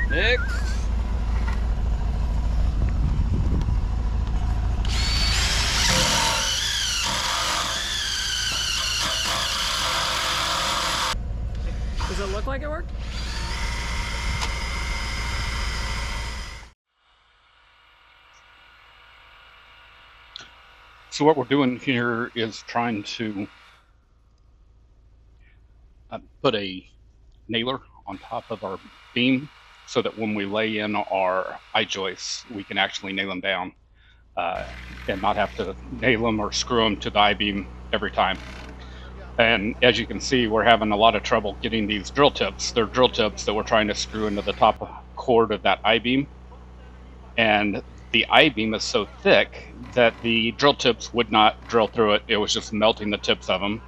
Next. Does it look like it worked? So what we're doing here is trying to put a nailer on top of our beam so that when we lay in our I-joists, we can actually nail them down and not have to nail them or screw them to the I-beam every time. And as you can see, we're having a lot of trouble getting these drill tips. They're drill tips that we're trying to screw into the top cord of that I-beam. And the I-beam is so thick that the drill tips would not drill through it. It was just melting the tips of them.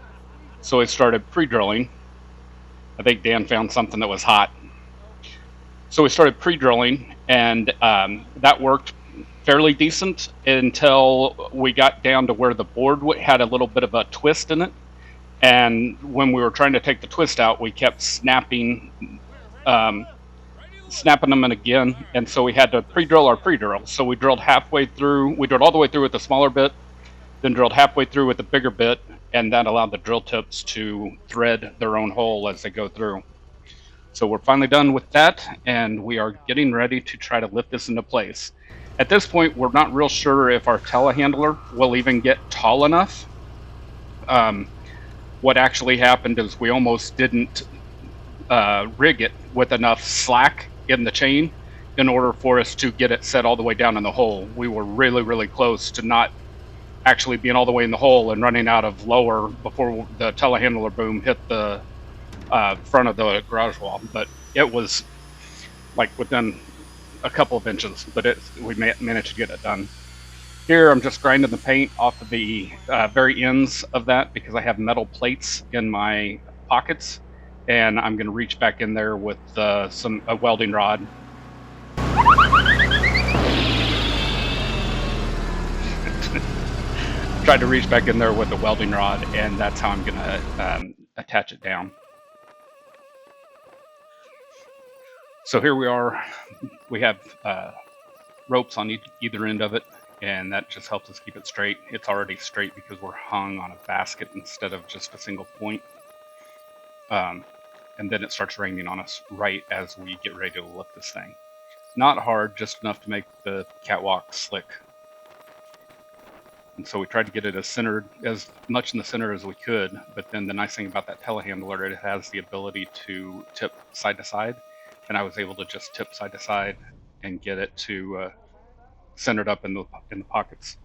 So we started pre-drilling. I think Dan found something that was hot. So we started pre-drilling, and that worked fairly decent until we got down to where the board had a little bit of a twist in it. And when we were trying to take the twist out, we kept snapping them in again, and so we had to pre-drill our pre-drill. So we drilled halfway through. We drilled all the way through with the smaller bit, then drilled halfway through with the bigger bit, and that allowed the drill tips to thread their own hole as they go through. So we're finally done with that, and we are getting ready to try to lift this into place. At this point, we're not real sure if our telehandler will even get tall enough. What actually happened is we almost didn't rig it with enough slack in the chain in order for us to get it set all the way down in the hole. We were really, really close to not actually being all the way in the hole and running out of lower before the telehandler boom hit the front of the garage wall. But it was like within a couple of inches, but we managed to get it done. Here I'm just grinding the paint off of the very ends of that because I have metal plates in my pockets, and I'm going to reach back in there with a welding rod. Tried to reach back in there with a welding rod, and that's how I'm going to attach it down. So here we are. We have ropes on either end of it, and that just helps us keep it straight. It's already straight because we're hung on a basket instead of just a single point. And then it starts raining on us right as we get ready to lift this thing. Not hard, just enough to make the catwalk slick. And so we tried to get it as much in the center as we could, but then the nice thing about that telehandler, it has the ability to tip side to side, and I was able to just tip side to side and get it to centered up in the pockets.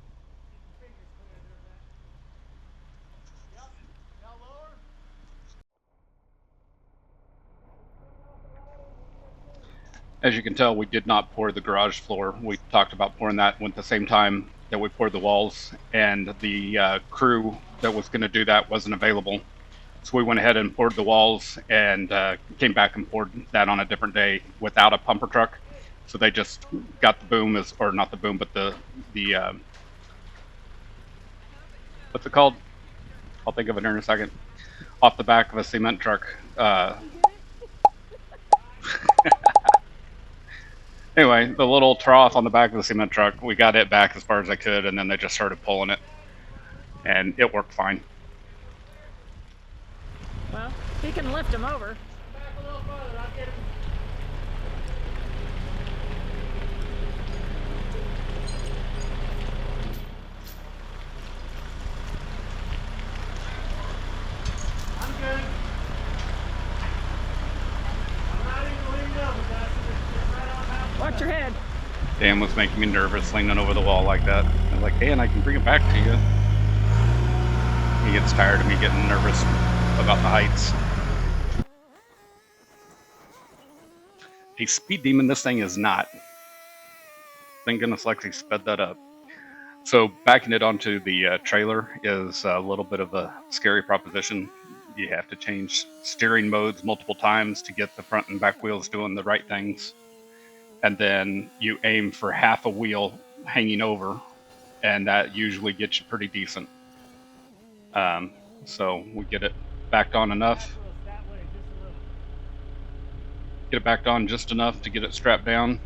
As you can tell, we did not pour the garage floor. We talked about pouring that at the same time that we poured the walls, and the crew that was going to do that wasn't available. So we went ahead and poured the walls and came back and poured that on a different day without a pumper truck. So they just got the boom, or not the boom, but the what's it called? I'll think of it in a second. Off the back of a cement truck. Anyway, the little trough on the back of the cement truck, we got it back as far as I could, and then they just started pulling it, and it worked fine. Well, he can lift him over. Back a little further, I'll get him. I'm good. I'm not even leaning over, guys. Just right on half. Watch your head. Dan was making me nervous leaning over the wall like that. I was like, Dan, I can bring it back to you. He gets tired of me getting nervous about the heights. A speed demon this thing is not. Thank goodness Lexi sped that up. So backing it onto the trailer is a little bit of a scary proposition. You have to change steering modes multiple times to get the front and back wheels doing the right things. And then you aim for half a wheel hanging over, and that usually gets you pretty decent. So we get it backed on enough. get it back on just enough to get it strapped down,